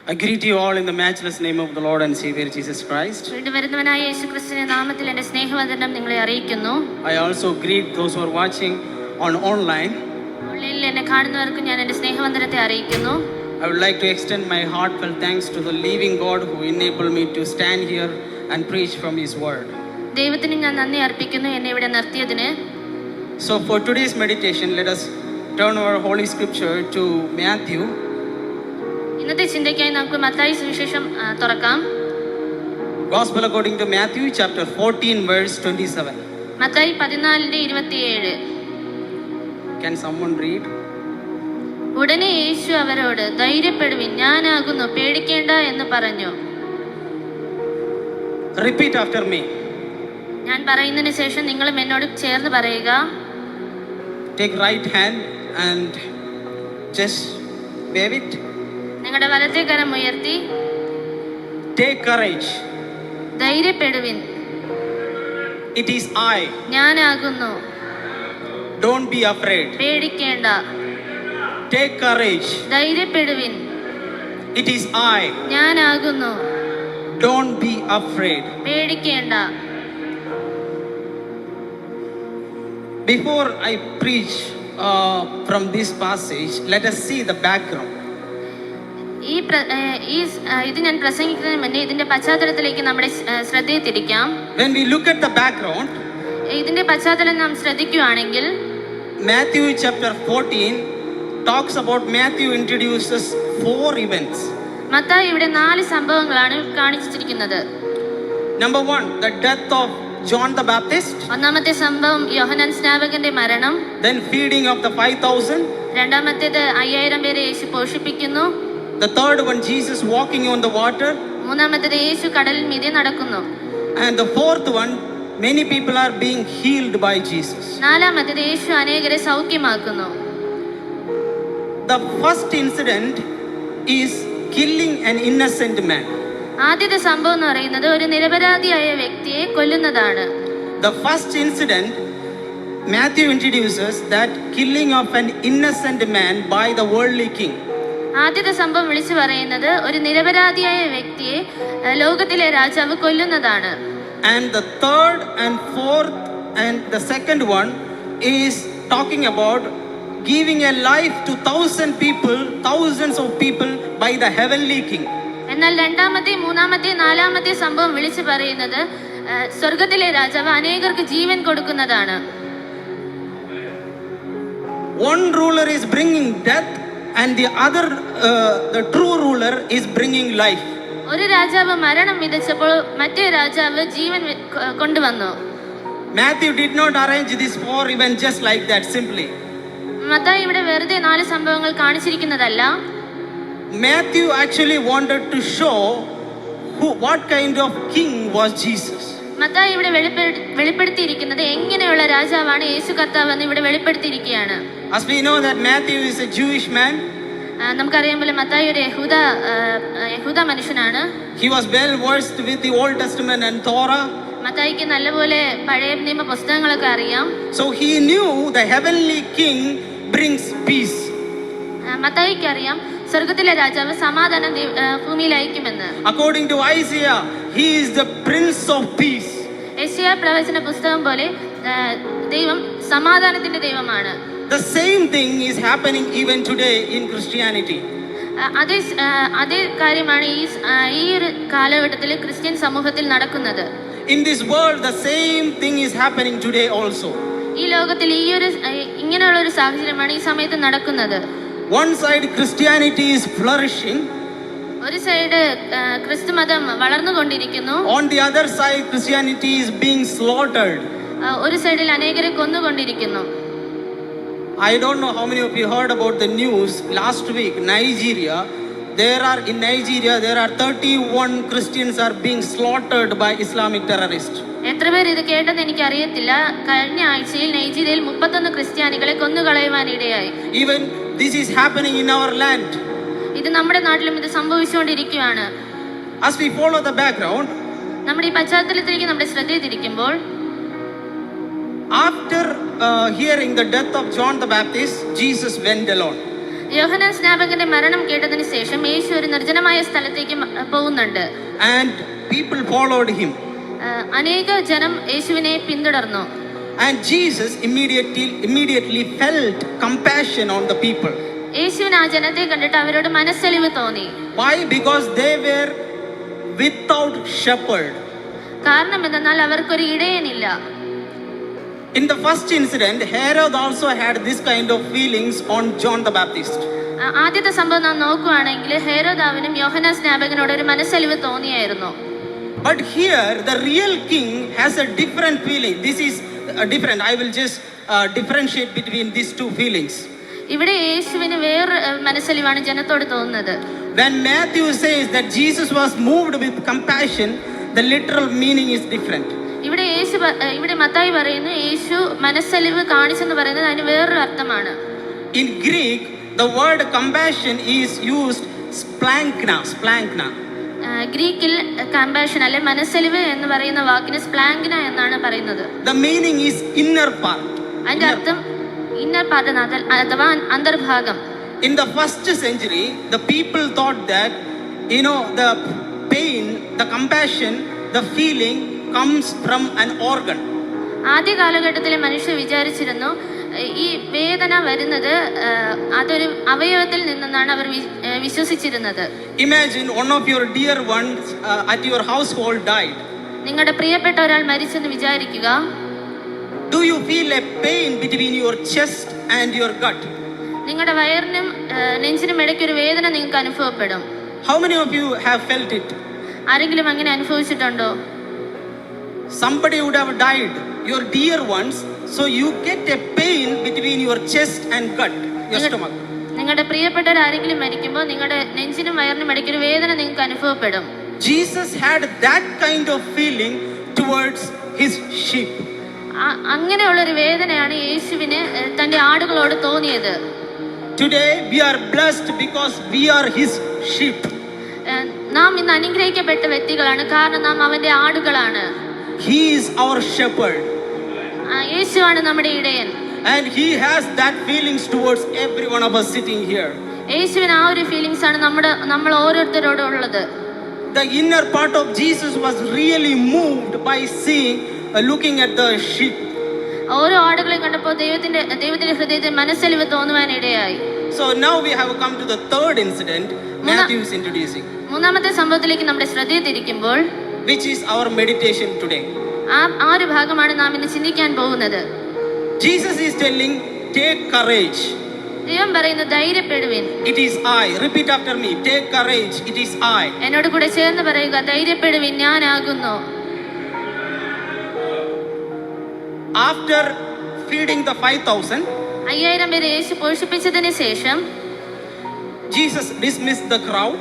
I greet you all in the matchless name of the Lord and Savior Jesus Christ. I also greet those who are watching on online. I would like to extend my heartfelt thanks to the living God who enabled me to stand here and preach from His word. So for today's meditation, let us turn our Holy Scripture to Matthew. Gospel according to Matthew chapter 14 verse 27. Can someone read? ഉടനെ യേശു അവരോട്, ധൈര്യപ്പെടുവിൻ, ഞാനാകുന്നു, പേടിക്കേണ്ട എന്ന് പറഞ്ഞു. Repeat after me. ഞാൻ പറയുന്നതിന് ശേഷം നിങ്ങളും എന്നോട് ചേർന്ന് പറയുക. Take right hand and just wave it. നിങ്ങളുടെ വലത്തെ കരം ഉയർത്തി. Take courage. ധൈര്യപ്പെടുവിൻ. It is I. ഞാനാകുന്നു. Don't be afraid. പേടിക്കേണ്ട. Take courage. ധൈര്യപ്പെടുവിൻ. It is I. ഞാനാകുന്നു. Don't be afraid. പേടിക്കേണ്ട. Before I preach from this passage, let us see the background. ഇത് ഞാൻ പ്രസംഗിക്കുന്നതിന് മുന്നേ ഇതിന്റെ പശ്ചാത്തലത്തിലേക്ക് നമ്മുടെ ശ്രദ്ധയെ തിരിക്കാം. When we look at the background, ഇതിന്റെ പശ്ചാത്തലം നാം ശ്രദ്ധിക്കുകയാണെങ്കിൽ, Matthew chapter 14 talks about Matthew introduces 4 events. Mathai ഇവിടെ 4 സംഭവങ്ങളാണ് കാണിച്ചിരിക്കുന്നത്. Number 1, the death of John the Baptist. ഒന്നാമത്തെ സംഭവം യോഹന്നാൻ സ്നാപകന്റെ മരണം. Then feeding of the 5,000. രണ്ടാമത്തേത് 5000 പേരെ യേശു പോഷിപ്പിക്കുന്നു. The third one, Jesus walking on the water. മൂന്നാമത്തേത് യേശു കടലിൽ മീതെ നടക്കുന്നു. And the fourth one, many people are being healed by Jesus. നാലാമത്തേത് യേശു അനേകരെ സൗഖ്യമാക്കുന്നു. The first incident is killing an innocent man. ആദ്യത്തെ സംഭവം എന്ന് പറയുന്നത് ഒരു നിരപരാധിയായ വ്യക്തിയെ കൊല്ലുന്നതാണ്. The first incident Matthew introduces that killing of an innocent man by the worldly king. ആദ്യത്തെ സംഭവം വിളിച്ചു പറയുന്നത് ഒരു നിരപരാധിയായ വ്യക്തിയെ ലോകത്തിലെ രാജാവ് കൊല്ലുന്നതാണ്. And the third and fourth and the second one is talking about giving a life to thousands of people by the heavenly king. എന്നാൽ രണ്ടാമത്തെ, മൂന്നാമത്തെ, നാലാമത്തെ സംഭവം വിളിച്ചു പറയുന്നത് സ്വർഗത്തിലെ രാജാവ് അനേകർക്ക് ജീവൻ കൊടുക്കുന്നതാണ്. One ruler is bringing death and the other the true ruler is bringing life. ഒരു രാജാവ് മരണം വിതച്ചപ്പോൾ മറ്റേ രാജാവ് ജീവൻ കൊണ്ടുവന്നു. Matthew did not arrange this 4 events just like that simply. Mathai ഇവിടെ വെറുതെ 4 സംഭവങ്ങൾ കാണിച്ചിരിക്കുന്നതല്ല. Matthew actually wanted to show what kind of king was Jesus. Mathai ഇവിടെ വെളിപ്പെടുത്തിയിരിക്കുന്നത് എങ്ങനെയുള്ള രാജാവാണ് യേശു കർത്താവ് എന്ന് ഇവിടെ വെളിപ്പെടുത്തിയിരിക്കുകയാണ്. As we know that Matthew is a Jewish man. നമുക്കറിയാൻ പോലെ മത്തായി ഒരു യഹൂദ മനുഷ്യനാണ്. He was well versed with the Old Testament and Torah. മത്തായിക്ക് നല്ലപോലെ പഴയ നിയമ പുസ്തകങ്ങളൊക്കെ അറിയാം. So he knew the heavenly king brings peace. മത്തായിക്ക് അറിയാം സ്വർഗത്തിലെ രാജാവ് സമാധാനം ഭൂമിയിൽ അയക്കുമെന്ന്. According to Isaiah, he is the prince of peace. യെശയ്യാ പ്രവചന പുസ്തകം പോലെ ദൈവം സമാധാനത്തിന്റെ ദൈവമാണ്. The same thing is happening even today in Christianity. അതേ കാര്യമാണ് ഈ ഒരു കാലഘട്ടത്തിൽ ക്രിസ്ത്യൻ സമൂഹത്തിൽ നടക്കുന്നത്. In this world the same thing is happening today also. ഈ ലോകത്തിൽ ഇങ്ങനെയുള്ള ഒരു സാഹചര്യമാണ് ഈ സമയത്ത് നടക്കുന്നത്. One side Christianity is flourishing. ഒരു സൈഡ് ക്രിസ്തുമതം വളർന്നുകൊണ്ടിരിക്കുന്നു. On the other side Christianity is being slaughtered. ഒരു സൈഡിൽ അനേകരെ കൊന്നുകൊണ്ടിരിക്കുന്നു. I don't know how many of you heard about the news last week. Nigeria, there are 31 Christians are being slaughtered by Islamic terrorists. എത്ര പേർ ഇത് കേട്ടെന്ന് എനിക്ക് അറിയത്തില്ല. കഴിഞ്ഞ ആഴ്ചയിൽ നൈജീരിയയിൽ 31 ക്രിസ്ത്യാനികളെ കൊന്നുകളയുവാൻ ഇടയായി. Even this is happening in our land. ഇത് നമ്മുടെ നാട്ടിലും ഇത് സംഭവിച്ചുകൊണ്ടിരിക്കുകയാണ്. As we follow the background, നമ്മുടെ ഈ പശ്ചാത്തലത്തിലേക്ക് നമ്മുടെ ശ്രദ്ധ തിരിക്കുമ്പോൾ, after hearing the death of John the Baptist, Jesus went alone. യോഹന്നാൻ സ്നാപകന്റെ മരണം കേട്ടതിന് ശേഷം യേശു ഒരു നിർജ്ജനമായ സ്ഥലത്തേക്ക് പോകുന്നുണ്ട്. And people followed him. അനേക ജനം യേശുവിനെ പിന്തുടർന്നു. And Jesus immediately felt compassion on the people. യേശുവിന് ആ ജനത്തെ കണ്ടിട്ട് അവരോട് മനസ്സലിവ് തോന്നി. Why? Because they were without shepherd. കാരണം എന്തെന്നാൽ അവർക്കൊരു ഇടയനില്ല. In the first incident, Herod also had this kind of feelings on John the Baptist. ആദ്യത്തെ സംഭവം നാം നോക്കുകയാണെങ്കിൽ ഹേരോദാവിനും യോഹന്നാൻ സ്നാപകനോട് ഒരു മനസ്സലിവ് തോന്നിയായിരുന്നു. But here the real king has a different feeling. This is different. I will just differentiate between these two feelings. ഇവിടെ യേശുവിന് വേറെ മനസ്സലിവാണ് ജനത്തോട് തോന്നുന്നത്. When Matthew says that Jesus was moved with compassion, the literal meaning is different. ഇവിടെ മത്തായി പറയുന്നു യേശു മനസ്സലിവ് കാണിച്ചെന്ന് പറയുന്നത് അതിന് വേറൊരു അർത്ഥമാണ്. In Greek, the word compassion is used splankna. ഗ്രീക്കിൽ കമ്പാഷൻ അല്ലെ മനസ്സലിവ് എന്ന് പറയുന്ന വാക്കിന് സ്പ്ലാങ്ന എന്നാണ് പറയുന്നത്. The meaning is inner part. അതിന്റെ അർത്ഥം ഇന്നർ പാർട്ട് അഥവാ അന്തർഭാഗം. In the first century, the people thought that the pain, the compassion, the feeling comes from an organ. ആദ്യ കാലഘട്ടത്തിലെ മനുഷ്യർ വിചാരിച്ചിരുന്നു ഈ വേദന വരുന്നത് അതൊരു അവയവത്തിൽ നിന്നാണ് അവർ വിശ്വസിച്ചിരുന്നത്. Imagine one of your dear ones at your household died. നിങ്ങളുടെ പ്രിയപ്പെട്ട ഒരാൾ മരിച്ചെന്ന് വിചാരിക്കുക. Do you feel a pain between your chest and your gut? നിങ്ങളുടെ വയറിനും നെഞ്ചിനും ഇടയ്ക്ക് ഒരു വേദന നിങ്ങൾക്ക് അനുഭവപ്പെടും. How many of you have felt it? ആരെങ്കിലും അങ്ങനെ അനുഭവിച്ചിട്ടുണ്ടോ? Somebody would have died, your dear ones, so you get a pain between your chest and gut, your stomach. നിങ്ങളുടെ പ്രിയപ്പെട്ടവർ ആരെങ്കിലും മരിക്കുമ്പോൾ നിങ്ങളുടെ നെഞ്ചിനും വയറിനും ഇടയ്ക്ക് ഒരു വേദന നിങ്ങൾക്ക് അനുഭവപ്പെടും. Jesus had that kind of feeling towards his sheep. അങ്ങനെയുള്ള ഒരു വേദനയാണ് യേശുവിന് തന്റെ ആടുകളോട് തോന്നിയത്. Today we are blessed because we are his sheep. നാം ഇന്ന് അനുഗ്രഹിക്കപ്പെട്ട വ്യക്തികളാണ്, കാരണം നാം അവന്റെ ആടുകളാണ്. He is our shepherd. യേശുവാണ് നമ്മുടെ ഇടയൻ. And he has that feelings towards every one of us sitting here. യേശുവിന് ആ ഒരു ഫീലിംഗ്സ് ആണ് നമ്മൾ ഓരോരുത്തരോടും ഉള്ളത്. The inner part of Jesus was really moved by looking at the sheep. ഓരോ ആടുകളെ കണ്ടപ്പോൾ ദൈവത്തിന്റെ ഹൃദയത്തിൽ മനസ്സലിവ് തോന്നുവാൻ ഇടയായി. So now we have come to the third incident Matthew is introducing. മൂന്നാമത്തെ സംഭവത്തിലേക്ക് നമ്മുടെ ശ്രദ്ധ തിരിക്കുമ്പോൾ, which is our meditation today. ആ ഒരു ഭാഗമാണ് നാം ഇന്ന് ചിന്തിക്കാൻ പോകുന്നത്. Jesus is telling, take courage. ദൈവം പറയുന്നു ധൈര്യപ്പെടുവിൻ. It is I. Repeat after me. Take courage. It is I. എന്നോട് കൂടെ ചേർന്ന് പറയുക, ധൈര്യപ്പെടുവിൻ, ഞാനാകുന്നു. After feeding the 5,000, 5000 പേരെ യേശു പോഷിപ്പിച്ചതിന് ശേഷം Jesus dismissed the crowd.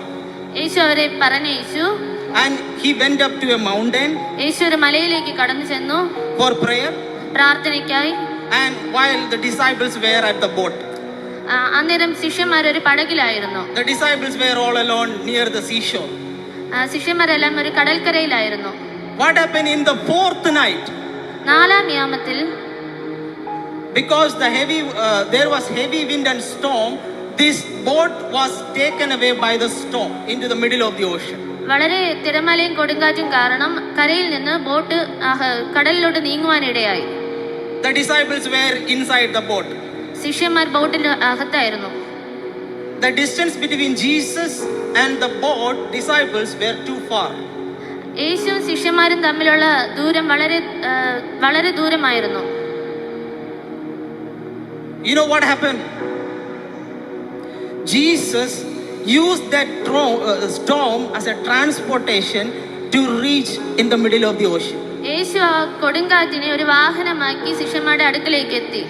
യേശു അവരെ പറഞ്ഞയച്ചു. And he went up to a mountain. യേശു ഒരു മലയിലേക്ക് കടന്നു ചെന്നു for prayer. പ്രാർത്ഥനയ്ക്കായി. And while the disciples were at the boat. അന്നേരം ശിഷ്യന്മാർ ഒരു പടകിലായിരുന്നു. The disciples were all alone near the seashore. ശിഷ്യന്മാരെല്ലാം ഒരു കടൽക്കരയിലായിരുന്നു. What happened in the fourth night? നാലാം യാമത്തിൽ, because there was heavy wind and storm, this boat was taken away by the storm into the middle of the ocean. വളരെ തിരമാലയും കൊടുങ്കാറ്റും കാരണം കരയിൽ നിന്ന് boat കടലിലോട്ട് നീങ്ങുവാനിടയായി. The disciples were inside the boat. ശിഷ്യന്മാർ ബോട്ടിന്റെ അകത്തായിരുന്നു. The distance between Jesus and the boat disciples were too far. യേശുവും ശിഷ്യന്മാരും തമ്മിലുള്ള ദൂരം വളരെ ദൂരമായിരുന്നു. You know what happened? Jesus used that storm as a transportation to reach in the middle of the ocean. യേശു ആ കൊടുങ്കാറ്റിനെ ഒരു വാഹനമാക്കി ശിഷ്യന്മാരുടെ അടുക്കലേക്ക് എത്തി.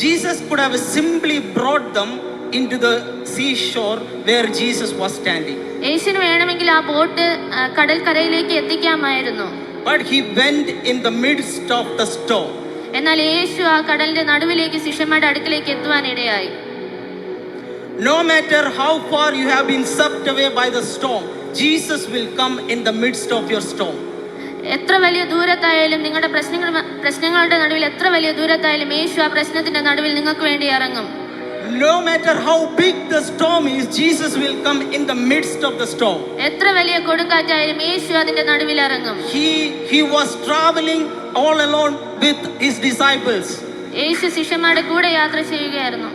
Jesus could have simply brought them into the seashore where Jesus was standing. യേശുവിന് വേണമെങ്കിൽ ആ boat കടൽക്കരയിലേക്ക് എത്തിക്കാമായിരുന്നു. But he went in the midst of the storm. എന്നാൽ യേശു ആ കടലിന്റെ നടുവിലേക്ക് ശിഷ്യന്മാരുടെ അടുക്കലേക്ക് എത്തുവാൻ ഇടയായി. No matter how far you have been swept away by the storm, Jesus will come in the midst of your storm. എത്ര വലിയ ദൂരത്തായാലും നിങ്ങളുടെ പ്രശ്നങ്ങളുടെ നടുവിൽ എത്ര വലിയ ദൂരത്തായാലും യേശു ആ പ്രശ്നത്തിന്റെ നടുവിൽ നിങ്ങൾക്ക് വേണ്ടി ഇറങ്ങും. no matter how big the storm is, Jesus will come in the midst of the storm. എത്ര വലിയ കൊടുങ്കാറ്റായാലും യേശു അതിന്റെ നടുവിൽ ഇറങ്ങും. He was traveling all alone with his disciples. യേശു ശിഷ്യന്മാരുടെ കൂടെ യാത്ര ചെയ്യുകയായിരുന്നു.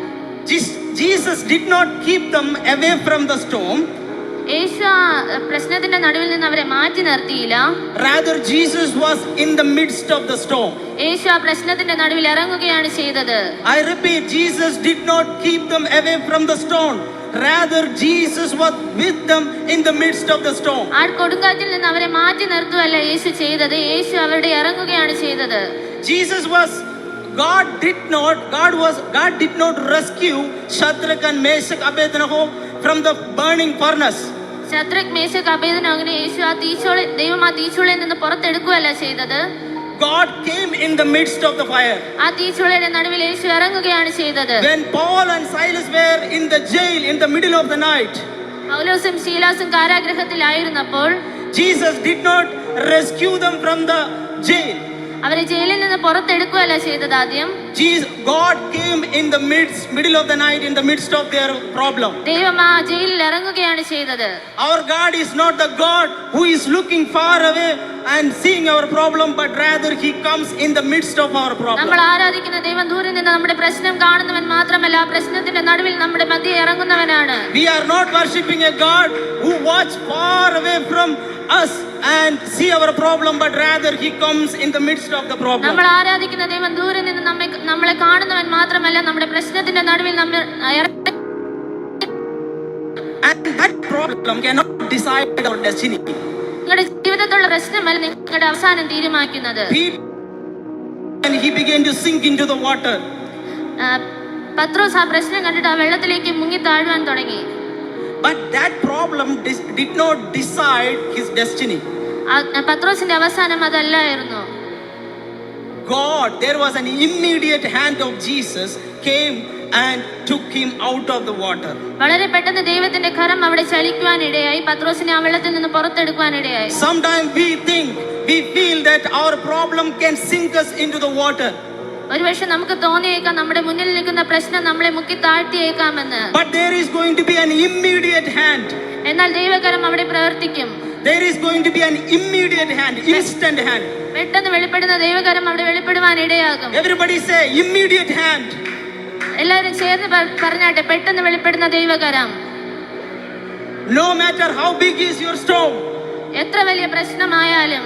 Jesus did not keep them away from the storm. യേശു ആ പ്രശ്നത്തിന്റെ നടുവിൽ നിന്ന് അവരെ മാറ്റി നിർത്തിയില്ല. Rather, Jesus was in the midst of the storm. യേശു ആ പ്രശ്നത്തിന്റെ നടുവിൽ ഇറങ്ങുകയാണ് ചെയ്തത്. I repeat, Jesus did not keep them away from the storm. Rather, Jesus was with them in the midst of the storm. ആ കൊടുങ്കാറ്റിൽ നിന്ന് അവരെ മാറ്റി നിർത്തുകയല്ല യേശു ചെയ്തത്, യേശു അവരുടെ ഇറങ്ങുകയാണ് ചെയ്തത്. God did not rescue Shadrach and Meshach Abednego from the burning furnace. Shadrak Meshach അബേദ്നെഗോവിനെ യേശു ദൈവം ആ തീച്ചൂളയിൽ നിന്ന് പുറത്തെടുക്കുകയല്ല ചെയ്തത്. God came in the midst of the fire. ആ തീച്ചൂളയുടെ നടുവിൽ യേശു ഇറങ്ങുകയാണ് ചെയ്തത്. When Paul and Silas were in the jail in the middle of the night, പൗലോസും ശീലാസും കാരാഗൃഹത്തിലായിരുന്നപ്പോൾ Jesus did not rescue them from the jail. അവരെ ജയിലിൽ നിന്ന് പുറത്തെടുക്കുകയല്ല ചെയ്തത്. ആദ്യം God came in the middle of the night, in the midst of their problem. ദൈവം ആ ജയിലിൽ ഇറങ്ങുകയാണ് ചെയ്തത്. Our God is not the God who is looking far away and seeing our problem, but rather he comes in the midst of our problem. നമ്മൾ ആരാധിക്കുന്ന ദൈവം ദൂരെ നിന്ന് നമ്മുടെ പ്രശ്നം കാണുന്നവൻ മാത്രമല്ല, ആ പ്രശ്നത്തിന്റെ നടുവിൽ നമ്മുടെ മധ്യേ ഇറങ്ങുന്നവനാണ്. We are not worshiping a God who watch far away from us and see our problem, but rather he comes in the midst of the problem. നമ്മൾ ആരാധിക്കുന്ന ദൈവം ദൂരെ നിന്ന് നമ്മളെ കാണുന്നവൻ മാത്രമല്ല, നമ്മുടെ പ്രശ്നത്തിന്റെ നടുവിൽ നമ്മൾ and that problem cannot decide our destiny. നിങ്ങളുടെ ജീവിതത്തിലുള്ള പ്രശ്നമല്ല നിങ്ങളുടെ അവസാനം തീരുമാനിക്കുന്നത്. And he began to sink into the water. പത്രോസ് ആ പ്രശ്നം കണ്ടിട്ട് ആ വെള്ളത്തിലേക്ക് മുങ്ങി താഴുവാൻ തുടങ്ങി. But that problem did not decide his destiny. പത്രോസിന്റെ അവസാനം അതല്ലായിരുന്നു. There was an immediate hand of Jesus came and took him out of the water. വളരെ പെട്ടെന്ന് ദൈവത്തിന്റെ കരം അവിടെ ചലിക്കുവാൻ ഇടയായി, പത്രോസിനെ ആ വെള്ളത്തിൽ നിന്ന് പുറത്തെടുക്കുവാൻ ഇടയായി. Sometimes we feel that our problem can sink us into the water. ഒരുപക്ഷെ നമുക്ക് തോന്നിയേക്കാം നമ്മുടെ മുന്നിൽ നിൽക്കുന്ന പ്രശ്നം നമ്മളെ മുക്കി താഴ്ത്തിയേക്കാമെന്ന്. But there is going to be an immediate hand. എന്നാൽ ദൈവകരം അവിടെ പ്രവർത്തിക്കും. There is going to be an immediate hand, instant hand. പെട്ടെന്ന് വെളിപ്പെടുന്ന ദൈവകരം അവിടെ വെളിപ്പെടുവാൻ ഇടയാകും. Everybody say immediate hand. എല്ലാവരും ചേർന്ന് പറഞ്ഞാട്ടെ, പെട്ടെന്ന് വെളിപ്പെടുന്ന ദൈവകരം. No matter how big is your storm, എത്ര വലിയ പ്രശ്നമായാലും,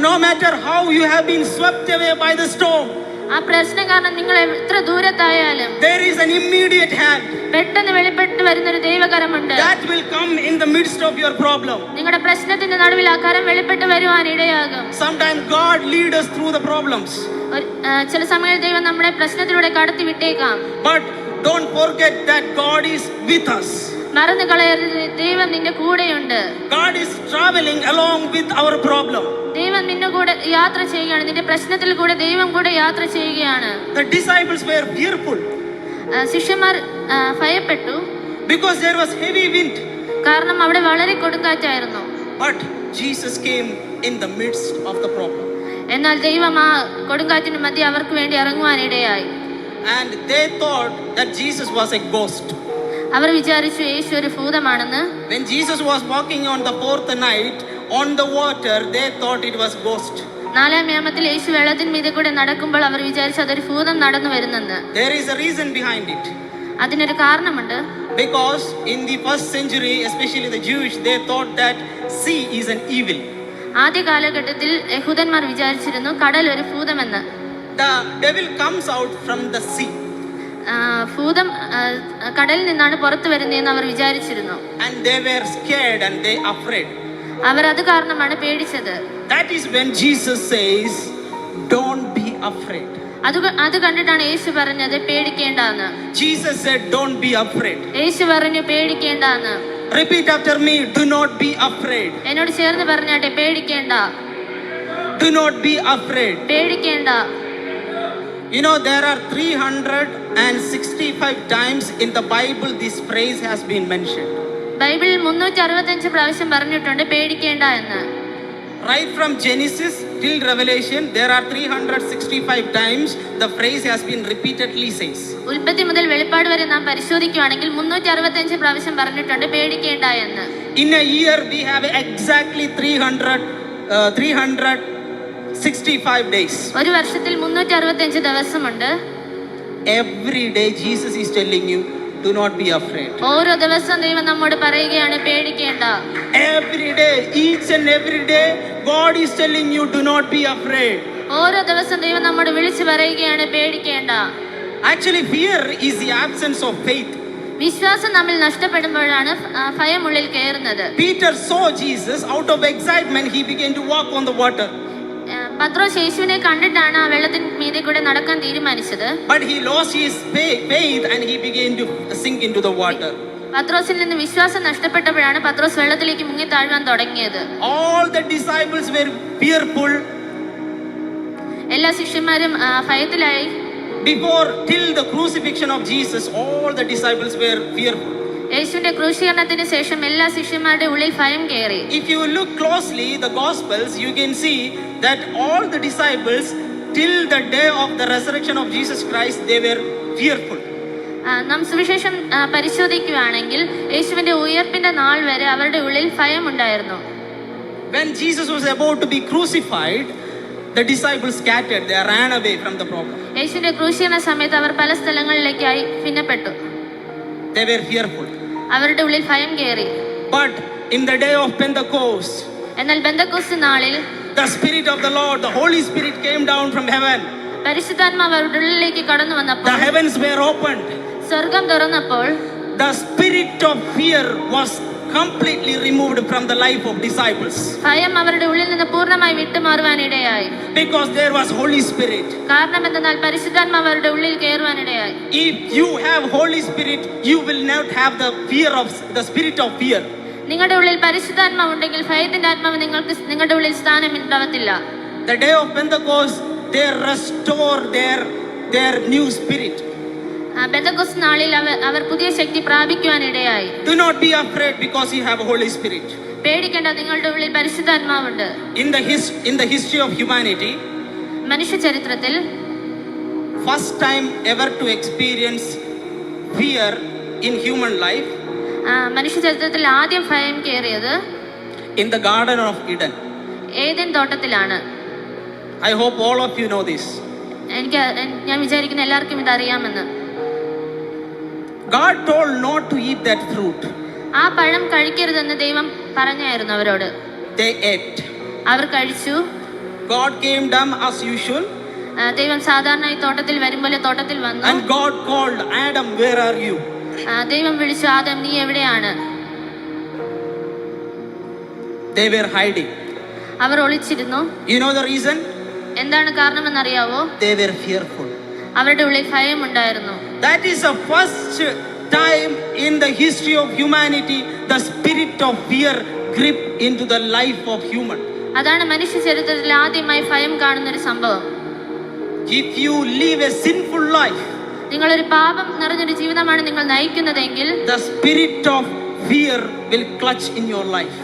no matter how you have been swept away by the storm, ആ പ്രശ്നം കാരണം നിങ്ങൾ എത്ര ദൂരത്തായാലും, there is an immediate hand പെട്ടെന്ന് വെളിപ്പെട്ട് വരുന്ന ഒരു ദൈവകരമുണ്ട്. that will come in the midst of your problem. നിങ്ങളുടെ പ്രശ്നത്തിന്റെ നടുവിൽ ആ കരം വെളിപ്പെട്ട് വരുവാൻ ഇടയാകും. Sometimes God lead us through the problems. ചില സമയത്ത് ദൈവം നമ്മളെ പ്രശ്നത്തിലൂടെ കടത്തി വിട്ടേക്കാം. But don't forget that God is with us. മറന്നു കളയരുത്, ദൈവം നിന്റെ കൂടെയുണ്ട്. God is traveling along with our problem. ദൈവം നിന്റെ കൂടെ യാത്ര ചെയ്യുകയാണ്, നിന്റെ പ്രശ്നത്തിൽ കൂടെ ദൈവം കൂടെ യാത്ര ചെയ്യുകയാണ്. The disciples were fearful ശിഷ്യന്മാർ ഭയപ്പെട്ടു. because there was heavy wind. കാരണം അവിടെ വളരെ കൊടുങ്കാറ്റായിരുന്നു. But Jesus came in the midst of the problem. എന്നാൽ ദൈവം ആ കൊടുങ്കാറ്റിന് മധ്യ അവർക്ക് വേണ്ടി ഇറങ്ങുവാൻ ഇടയായി. And they thought that Jesus was a ghost. അവർ വിചാരിച്ചു യേശു ഒരു ഭൂതമാണെന്ന്. When Jesus was walking on the fourth night on the water, they thought it was ghost. നാലാം യാമത്തിൽ യേശു വെള്ളത്തിന് മീതെ കൂടെ നടക്കുമ്പോൾ അവർ വിചാരിച്ചു അതൊരു ഭൂതം നടന്നു വരുന്നെന്ന്. There is a reason behind it. അതിനൊരു കാരണമുണ്ട്. Because in the first century, especially the Jewish, they thought that sea is an evil. ആദ്യ കാലഘട്ടത്തിൽ യഹൂദന്മാർ വിചാരിച്ചിരുന്നു കടൽ ഒരു ഭൂതമെന്ന്. The devil comes out from the sea. ഭൂതം കടലിൽ നിന്നാണ് പുറത്തു വരുന്നതെന്ന് അവർ വിചാരിച്ചിരുന്നു. And they were scared and they afraid. അവർ അത് കാരണമാണ് പേടിച്ചത്. That is when Jesus says, don't be afraid. അത് കണ്ടിട്ടാണ് യേശു പറഞ്ഞത് പേടിക്കേണ്ടെന്ന്. Jesus said, don't be afraid. യേശു പറഞ്ഞു പേടിക്കേണ്ടെന്ന്. Repeat after me, do not be afraid. എന്നോട് ചേർന്ന് പറഞ്ഞാട്ടെ, പേടിക്കേണ്ട. Do not be afraid. പേടിക്കേണ്ട. You know, there are 365 times in the Bible this phrase has been mentioned. ബൈബിളിൽ 365 പ്രാവശ്യം പറഞ്ഞിട്ടുണ്ട് പേടിക്കേണ്ട എന്ന്. Right from Genesis till Revelation, there are 365 times the phrase has been repeatedly says. ഉൽപ്പത്തി മുതൽ വെളിപ്പാട് വരെ നാം പരിശോധിക്കുകയാണെങ്കിൽ 365 പ്രാവശ്യം പറഞ്ഞിട്ടുണ്ട് പേടിക്കേണ്ട എന്ന്. In a year we have exactly 365 days. ഒരു വർഷത്തിൽ 365 ദിവസമുണ്ട്. Every day Jesus is telling you, do not be afraid. ഓരോ ദിവസവും ദൈവം നമ്മോട് പറയുകയാണ് പേടിക്കേണ്ട. Every day, each and every day, God is telling you, do not be afraid. ഓരോ ദിവസവും ദൈവം നമ്മോട് വിളിച്ചു പറയുകയാണ് പേടിക്കേണ്ട. Actually, fear is the absence of faith. വിശ്വാസം നമ്മിൽ നഷ്ടപ്പെടുമ്പോഴാണ് ഭയം ഉള്ളിൽ കയറുന്നത്. Peter saw Jesus. Out of excitement, he began to walk on the water. പത്രോസ് യേശുവിനെ കണ്ടിട്ടാണ് ആ വെള്ളത്തിന് മീതെ കൂടെ നടക്കാൻ തീരുമാനിച്ചത്. But he lost his faith and he began to sink into the water. പത്രോസിൽ നിന്ന് വിശ്വാസം നഷ്ടപ്പെട്ടപ്പോഴാണ് പത്രോസ് വെള്ളത്തിലേക്ക് മുങ്ങി താഴ്വാൻ തുടങ്ങിയത്. All the disciples were fearful. എല്ലാ ശിഷ്യന്മാരും ഭയത്തിലായി. Till the crucifixion of Jesus, all the disciples were fearful. യേശുവിന്റെ ക്രൂശീകരണത്തിന് ശേഷം എല്ലാ ശിഷ്യന്മാരുടെ ഉള്ളിൽ ഭയം കയറി. If you look closely the Gospels, you can see that all the disciples till the day of the resurrection of Jesus Christ, they were fearful. നാം സുവിശേഷം പരിശോധിക്കുകയാണെങ്കിൽ യേശുവിന്റെ ഉയർപ്പിന്റെ നാൾ വരെ അവരുടെ ഉള്ളിൽ ഭയം ഉണ്ടായിരുന്നു. When Jesus was about to be crucified, the disciples scattered, they ran away from the problem. യേശുവിന്റെ ക്രൂശീകരണ സമയത്ത് അവർ പല സ്ഥലങ്ങളിലേക്കായി ഭിന്നപ്പെട്ടു. They were fearful. അവരുടെ ഉള്ളിൽ ഭയം കയറി. But in the day of Pentecost, എന്നാൽ പെന്തക്കോസ്ത് നാളിൽ the Spirit of the Lord, the Holy Spirit came down from heaven. പരിശുദ്ധാത്മാവ് അവരുടെ ഉള്ളിലേക്ക് കടന്നു വന്നപ്പോൾ, the heavens were opened. സ്വർഗ്ഗം തുറന്നപ്പോൾ, the spirit of fear was completely removed from the life of disciples. ഭയം അവരുടെ ഉള്ളിൽ നിന്ന് പൂർണ്ണമായി വിട്ടുമാറുവാൻ ഇടയായി. Because there was Holy Spirit. കാരണം എന്തെന്നാൽ പരിശുദ്ധാത്മാവ് അവരുടെ ഉള്ളിൽ കയറുവാൻ ഇടയായി. If you have Holy Spirit, you will not have the spirit of fear. നിങ്ങളുടെ ഉള്ളിൽ പരിശുദ്ധാത്മാവ് ഉണ്ടെങ്കിൽ ഭയത്തിന്റെ ആത്മാവ് നിങ്ങളുടെ ഉള്ളിൽ സ്ഥാനം ഉണ്ടാവത്തില്ല. The day of Pentecost, they restore their new spirit. Pentecost നാളിൽ അവർ പുതിയ ശക്തി പ്രാപിക്കുവാൻ ഇടയായി. Do not be afraid because you have Holy Spirit. പേടിക്കേണ്ട, നിങ്ങളുടെ ഉള്ളിൽ പരിശുദ്ധാത്മാവുണ്ട്. In the history of humanity, മനുഷ്യ ചരിത്രത്തിൽ first time ever to experience fear in human life, മനുഷ്യ ചരിത്രത്തിൽ ആദ്യം ഭയം കയറിയത് in the Garden of Eden. Eden തോട്ടത്തിലാണ്. I hope all of you know this. ഞാൻ വിചാരിക്കുന്ന എല്ലാവർക്കും ഇത് അറിയാമെന്ന്. God told not to eat that fruit. ആ പഴം കഴിക്കരുതെന്ന് ദൈവം പറഞ്ഞായിരുന്നു അവരോട്. They ate. അവർ കഴിച്ചു. God came down as usual. ദൈവം സാധാരണ ഈ തോട്ടത്തിൽ വരുമ്പോൾ തോട്ടത്തിൽ വന്നു. And God called Adam, where are you? ദൈവം വിളിച്ചു, ആദം നീ എവിടെയാണ്? They were hiding. Our ഒളിച്ചിരുന്നു. You know the reason? എന്താണ് കാരണമെന്നറിയാവോ? They were fearful. അവരുടെ ഉള്ളിൽ ഭയം ഉണ്ടായിരുന്നു. That is the first time in the history of humanity the spirit of fear gripped into the life of human. അതാണ് മനുഷ്യ ചരിത്രത്തിൽ ആദ്യമായി ഭയം കാണുന്ന ഒരു സംഭവം. If you live a sinful life, നിങ്ങളൊരു പാപം നിറഞ്ഞൊരു ജീവിതമാണ് നിങ്ങൾ നയിക്കുന്നതെങ്കിൽ, the spirit of fear will clutch in your life.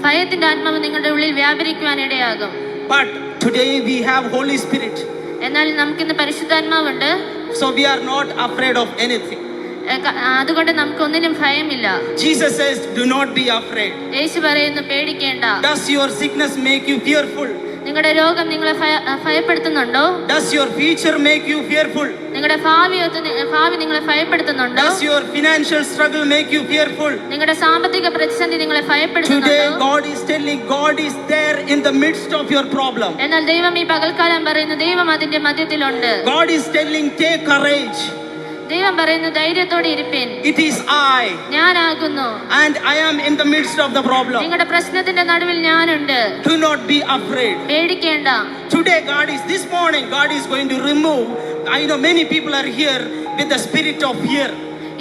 ഭയത്തിന്റെ ആത്മാവ് നിങ്ങളുടെ ഉള്ളിൽ വ്യാപരിക്കുവാൻ ഇടയാകും. But today we have Holy Spirit. എന്നാൽ നമുക്കിന്ന് പരിശുദ്ധാത്മാവുണ്ട്. So we are not afraid of anything. അതുകൊണ്ട് നമുക്ക് ഒന്നിനും ഭയമില്ല. Jesus says, do not be afraid. യേശു പറയുന്നു പേടിക്കേണ്ട. Does your sickness make you fearful? നിങ്ങളുടെ രോഗം നിങ്ങളെ ഭയപ്പെടുത്തുന്നുണ്ടോ? Does your future make you fearful? നിങ്ങളുടെ ഭാവി നിങ്ങളെ ഭയപ്പെടുത്തുന്നുണ്ടോ? Does your financial struggle make you fearful? നിങ്ങളുടെ സാമ്പത്തിക പ്രതിസന്ധി നിങ്ങളെ ഭയപ്പെടുത്തുന്നുണ്ടോ? Today God is telling, God is there in the midst of your problem. എന്നാൽ ദൈവം ഈ പകൽക്കാലം പറയുന്നു, ദൈവം അതിന്റെ മധ്യത്തിലുണ്ട്. God is telling, take courage. ദൈവം പറയുന്നു ധൈര്യത്തോടെ ഇരിപ്പിൻ. It is I. ഞാനാകുന്നു. And I am in the midst of the problem. നിങ്ങളുടെ പ്രശ്നത്തിന്റെ നടുവിൽ ഞാനുണ്ട്. Do not be afraid. പേടിക്കേണ്ട. Today this morning God is going to remove. I know many people are here with the spirit of fear.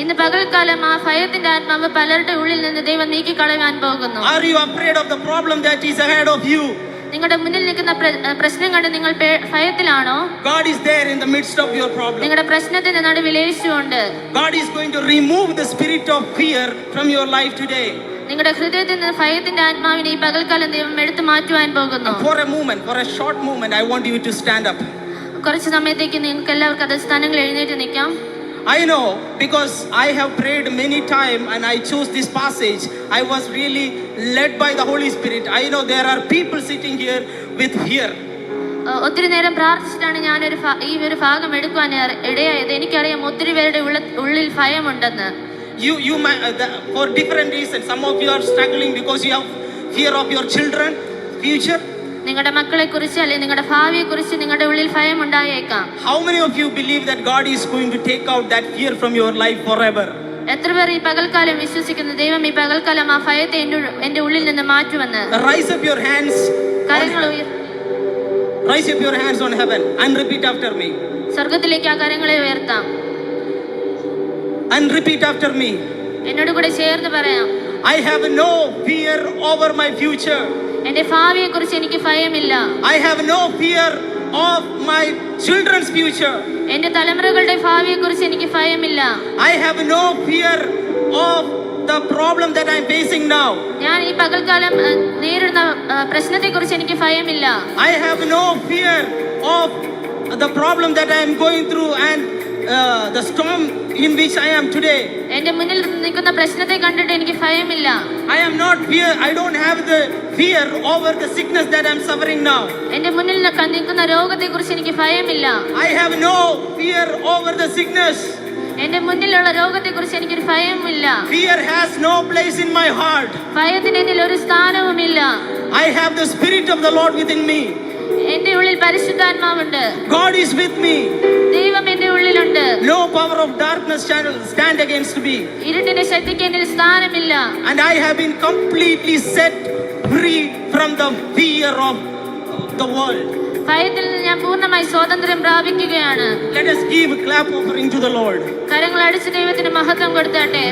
ഇന്ന് പകൽക്കാലം ആ ഭയത്തിന്റെ ആത്മാവ് പലരുടെ ഉള്ളിൽ നിന്ന് ദൈവം നീക്കി കളയാൻ പോകുന്നു. Are you afraid of the problem that is ahead of you? നിങ്ങളുടെ മുന്നിൽ നിൽക്കുന്ന പ്രശ്നം കണ്ട് നിങ്ങൾ ഭയത്തിലാണോ? God is there in the midst of your problem. നിങ്ങളുടെ പ്രശ്നത്തിന്റെ നടുവിൽ യേശുവുണ്ട്. God is going to remove the spirit of fear from your life today. നിങ്ങളുടെ ഹൃദയത്തിൽ നിന്ന് ഭയത്തിന്റെ ആത്മാവിനെ ഈ പകൽക്കാലം ദൈവം എടുത്തു മാറ്റുവാൻ പോകുന്നു. For a moment, for a short moment, I want you to stand up. കുറച്ച് സമയത്തേക്ക് നിങ്ങൾക്ക് എല്ലാവർക്കും അത് സ്ഥാനങ്ങൾ എഴുന്നേറ്റ് നിൽക്കാം. I know, because I have prayed many times and I chose this passage. I was really led by the Holy Spirit. I know there are people sitting here with fear. ഒത്തിരി നേരം പ്രാർത്ഥിച്ചിട്ടാണ് ഞാൻ ഈ ഒരു ഭാഗം എടുക്കുവാൻ ഇടയായത്. എനിക്കറിയാം ഒത്തിരി പേരുടെ ഉള്ളിൽ ഭയമുണ്ടെന്ന്. You for different reasons. Some of you are struggling because you have fear of your children future. നിങ്ങളുടെ മക്കളെ കുറിച്ച് അല്ലെങ്കിൽ നിങ്ങളുടെ ഭാവിയെ കുറിച്ച് നിങ്ങളുടെ ഉള്ളിൽ ഭയം ഉണ്ടായേക്കാം. How many of you believe that God is going to take out that fear from your life forever? എത്ര പേർ ഈ പകൽക്കാലം വിശ്വസിക്കുന്നു ദൈവം ഈ പകൽക്കാലം ആ ഭയത്തെ എന്റെ ഉള്ളിൽ നിന്ന് മാറ്റുമെന്ന്? Raise up your hands. Raise up your hands on heaven and repeat after me. സ്വർഗ്ഗത്തിലേക്ക് ആ കരങ്ങളെ ഉയർത്താം. And repeat after me. എന്നോട് കൂടെ ചേർന്ന് പറയാം. I have no fear over my future. എന്റെ ഭാവിയെ കുറിച്ച് എനിക്ക് ഭയമില്ല. I have no fear of my children's future. എന്റെ തലമുറകളുടെ ഭാവിയെ കുറിച്ച് എനിക്ക് ഭയമില്ല. I have no fear of the problem that I am facing now. ഞാൻ ഈ പകൽക്കാലം നേരിടുന്ന പ്രശ്നത്തെ കുറിച്ച് എനിക്ക് ഭയമില്ല. I have no fear of the problem that I am going through and the storm in which I am today. എന്റെ മുന്നിൽ നിൽക്കുന്ന പ്രശ്നത്തെ കണ്ടിട്ട് എനിക്ക് ഭയമില്ല. I don't have the fear over the sickness that I am suffering now. എന്റെ മുന്നിൽ നിൽക്കുന്ന രോഗത്തെ കുറിച്ച് എനിക്ക് ഭയമില്ല. I have no fear over the sickness. എന്റെ മുന്നിലുള്ള രോഗത്തെ കുറിച്ച് എനിക്കൊരു ഭയമില്ല. Fear has no place in my heart. ഭയത്തിന് എന്നിൽ ഒരു സ്ഥാനവുമില്ല. I have the Spirit of the Lord within me. എന്റെ ഉള്ളിൽ പരിശുദ്ധാത്മാവുണ്ട്. God is with me. ദൈവം എന്റെ ഉള്ളിലുണ്ട്. No power of darkness shall stand against me. ഇരുട്ടിന്റെ ശക്തിക്ക് എന്നിൽ സ്ഥാനമില്ല. And I have been completely set free from the fear of the world. ഭയത്തിൽ നിന്ന് ഞാൻ പൂർണ്ണമായി സ്വാതന്ത്ര്യം പ്രാപിക്കുകയാണ്. Let us give a clap offering to the Lord. കരങ്ങൾ അടിച്ച് ദൈവത്തിന് മഹത്വം കൊടുത്താട്ടെ.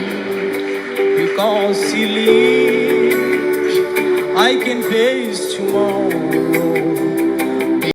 Because He lives, I can face tomorrow.